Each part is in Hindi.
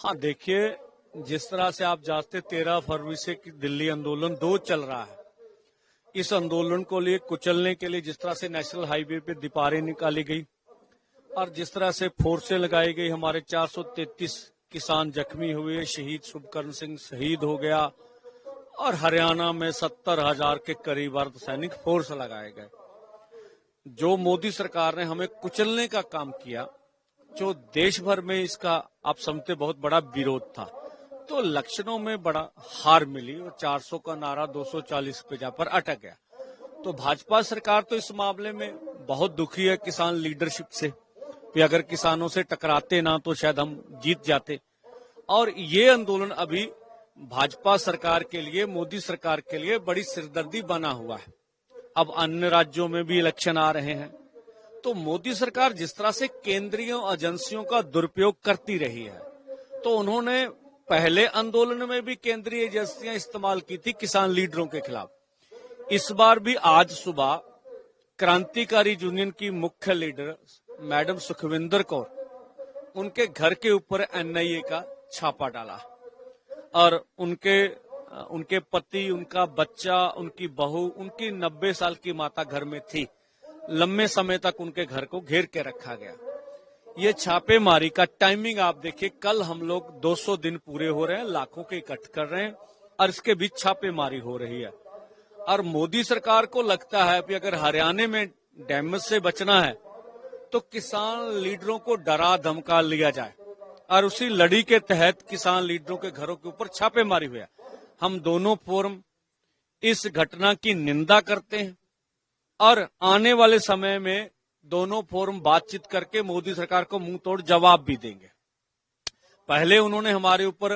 हाँ देखिए, जिस तरह से आप जानते 13 फरवरी से दिल्ली आंदोलन 2 चल रहा है। इस आंदोलन को लिए कुचलने के लिए जिस तरह से नेशनल हाईवे पे दीवारें निकाली गई और जिस तरह से फोर्सें लगाई गई, हमारे 433 किसान जख्मी हुए, शहीद शुभकर्ण सिंह शहीद हो गया और हरियाणा में 70,000 के करीब अर्धसैनिक फोर्स लगाए गए। जो मोदी सरकार ने हमें कुचलने का काम किया, जो देश भर में इसका आप समझते बहुत बड़ा विरोध था, तो इलेक्शनों में बड़ा हार मिली और 400 का नारा 240 पे जा पर अटक गया। तो भाजपा सरकार तो इस मामले में बहुत दुखी है किसान लीडरशिप से कि अगर किसानों से टकराते ना तो शायद हम जीत जाते। और ये आंदोलन अभी भाजपा सरकार के लिए, मोदी सरकार के लिए बड़ी सिरदर्दी बना हुआ है। अब अन्य राज्यों में भी इलेक्शन आ रहे हैं, तो मोदी सरकार जिस तरह से केंद्रीय एजेंसियों का दुरुपयोग करती रही है, तो उन्होंने पहले आंदोलन में भी केंद्रीय एजेंसियां इस्तेमाल की थी किसान लीडरों के खिलाफ। इस बार भी आज सुबह क्रांतिकारी यूनियन की मुख्य लीडर मैडम सुखविंदर कौर, उनके घर के ऊपर एनआईए का छापा डाला और उनके पति, उनका बच्चा, उनकी बहू, उनकी 90 साल की माता घर में थी। लंबे समय तक उनके घर को घेर के रखा गया। ये छापेमारी का टाइमिंग आप देखिए, कल हम लोग 200 दिन पूरे हो रहे हैं, लाखों के इकट्ठ कर रहे हैं और इसके बीच छापेमारी हो रही है। और मोदी सरकार को लगता है कि अगर हरियाणा में डैमेज से बचना है तो किसान लीडरों को डरा धमका लिया जाए, और उसी लड़ी के तहत किसान लीडरों के घरों के ऊपर छापेमारी हुई है। हम दोनों फोरम इस घटना की निंदा करते हैं और आने वाले समय में दोनों फोरम बातचीत करके मोदी सरकार को मुंह तोड़ जवाब भी देंगे। पहले उन्होंने हमारे ऊपर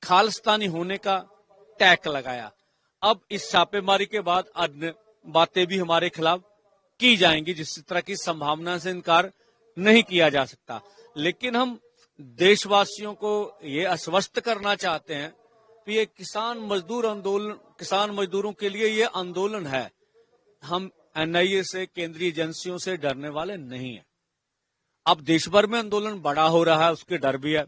खालिस्तानी होने का टैग लगाया, अब इस छापेमारी के बाद अन्य बातें भी हमारे खिलाफ की जाएंगी, जिस तरह की संभावना से इनकार नहीं किया जा सकता। लेकिन हम देशवासियों को ये आश्वस्त करना चाहते हैं कि ये किसान मजदूरों के लिए ये आंदोलन है। हम एनआईए से, केंद्रीय एजेंसियों से डरने वाले नहीं है। अब देश भर में आंदोलन बड़ा हो रहा है, उसके डर भी है,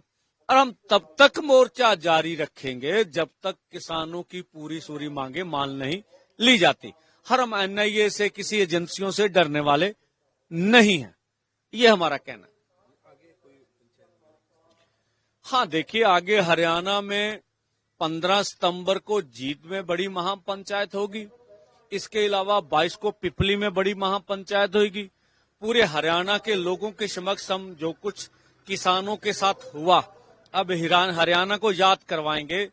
और हम तब तक मोर्चा जारी रखेंगे जब तक किसानों की पूरी सूरी मांगे मान नहीं ली जाती। हम एनआईए से, किसी एजेंसियों से डरने वाले नहीं है, ये हमारा कहना। हाँ देखिए, आगे हरियाणा में 15 सितंबर को जीत में बड़ी महापंचायत होगी। इसके अलावा 22 को पिपली में बड़ी महापंचायत होगी। पूरे हरियाणा के लोगों के समक्ष हम जो कुछ किसानों के साथ हुआ, अब हरियाणा को याद करवाएंगे।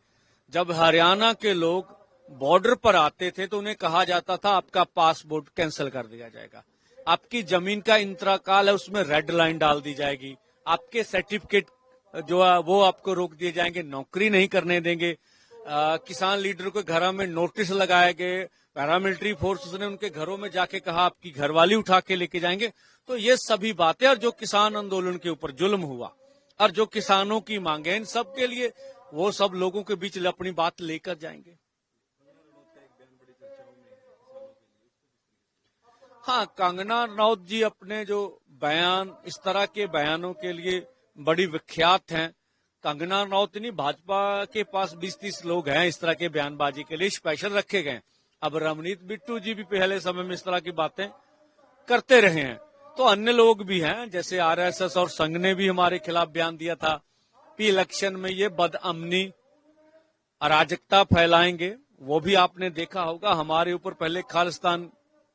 जब हरियाणा के लोग बॉर्डर पर आते थे तो उन्हें कहा जाता था आपका पासपोर्ट कैंसिल कर दिया जाएगा, आपकी जमीन का इंतकाल है उसमें रेड लाइन डाल दी जाएगी, आपके सर्टिफिकेट जो है वो आपको रोक दिए जाएंगे, नौकरी नहीं करने देंगे। किसान लीडरों के घरों में नोटिस लगाए गए, पैरामिलिट्री फोर्सेस ने उनके घरों में जाके कहा आपकी घरवाली उठा के लेके जाएंगे। तो ये सभी बातें, और जो किसान आंदोलन के ऊपर जुल्म हुआ और जो किसानों की मांगे, इन सब के लिए वो सब लोगों के बीच अपनी बात लेकर जाएंगे। हाँ, कंगना रनौत जी अपने जो बयान, इस तरह के बयानों के लिए बड़ी विख्यात हैं। कंगना रनौत नहीं, भाजपा के पास 20-30 लोग हैं इस तरह के बयानबाजी के लिए स्पेशल रखे गए। अब रमनीत बिट्टू जी भी पहले समय में इस तरह की बातें करते रहे हैं, तो अन्य लोग भी हैं, जैसे आरएसएस और संघ ने भी हमारे खिलाफ बयान दिया था कि इलेक्शन में ये बदअमनी, अराजकता फैलाएंगे। वो भी आपने देखा होगा, हमारे ऊपर पहले खालिस्तान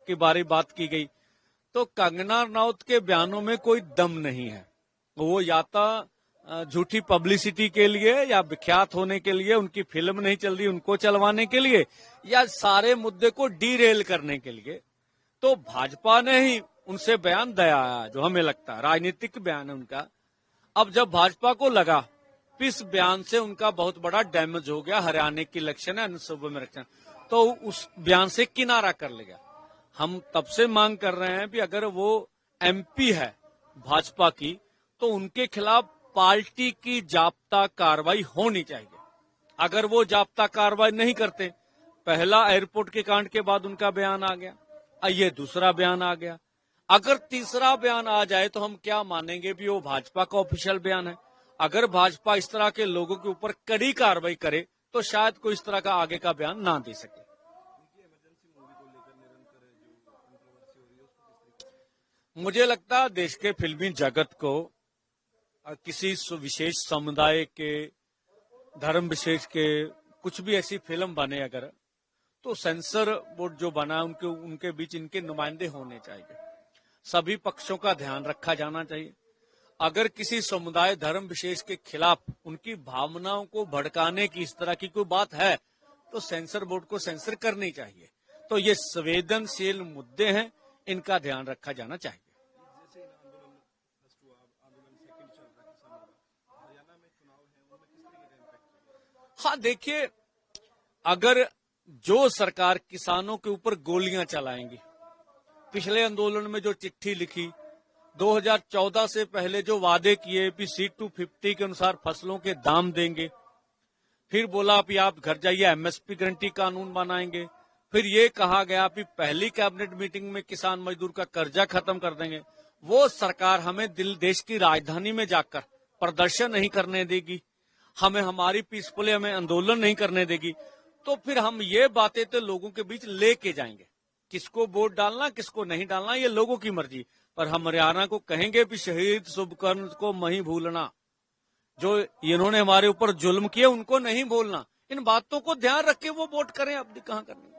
के बारे बात की गई। तो कंगना रनौत के बयानों में कोई दम नहीं है। वो या तो झूठी पब्लिसिटी के लिए या विख्यात होने के लिए, उनकी फिल्म नहीं चल रही उनको चलवाने के लिए, या सारे मुद्दे को डीरेल करने के लिए। तो भाजपा ने ही उनसे बयान दिया, जो हमें लगता है राजनीतिक बयान है उनका। अब जब भाजपा को लगा कि इस बयान से उनका बहुत बड़ा डैमेज हो गया, हरियाणा की इलेक्शन है, सूबे में इलेक्शन, तो उस बयान से किनारा कर लिया। हम तब से मांग कर रहे हैं कि अगर वो एमपी है भाजपा की, तो उनके खिलाफ पार्टी की जाब्ता कार्रवाई होनी चाहिए। अगर वो जाब्ता कार्रवाई नहीं करते, पहला एयरपोर्ट के कांड के बाद उनका बयान आ गया, ये दूसरा बयान आ गया, अगर तीसरा बयान आ जाए तो हम क्या मानेंगे भी वो भाजपा का ऑफिशियल बयान है। अगर भाजपा इस तरह के लोगों के ऊपर कड़ी कार्रवाई करे तो शायद कोई इस तरह का आगे का बयान ना दे सके। मुझे लगता है देश के फिल्मी जगत को किसी विशेष समुदाय के, धर्म विशेष के कुछ भी ऐसी फिल्म बने अगर, तो सेंसर बोर्ड जो बना है उनके बीच इनके नुमाइंदे होने चाहिए। सभी पक्षों का ध्यान रखा जाना चाहिए। अगर किसी समुदाय धर्म विशेष के खिलाफ उनकी भावनाओं को भड़काने की इस तरह की कोई बात है तो सेंसर बोर्ड को सेंसर करनी चाहिए। तो ये संवेदनशील मुद्दे हैं, इनका ध्यान रखा जाना चाहिए। हाँ देखिए, अगर जो सरकार किसानों के ऊपर गोलियां चलाएंगी, पिछले आंदोलन में जो चिट्ठी लिखी, 2014 से पहले जो वादे किए कि C250 के अनुसार फसलों के दाम देंगे, फिर बोला कि आप घर जाइए MSP गारंटी कानून बनाएंगे, फिर ये कहा गया कि पहली कैबिनेट मीटिंग में किसान मजदूर का कर्जा खत्म कर देंगे। वो सरकार हमें देश की राजधानी में जाकर प्रदर्शन नहीं करने देगी, हमें हमारी पीसफुली हमें आंदोलन नहीं करने देगी, तो फिर हम ये बातें तो लोगों के बीच लेके जाएंगे। किसको वोट डालना किसको नहीं डालना ये लोगों की मर्जी, पर हम हरियाणा को कहेंगे कि शहीद शुभकर्ण को नहीं भूलना, जो इन्होंने हमारे ऊपर जुल्म किए उनको नहीं भूलना। इन बातों को ध्यान रख के वो वोट करें, अब कहां करनी।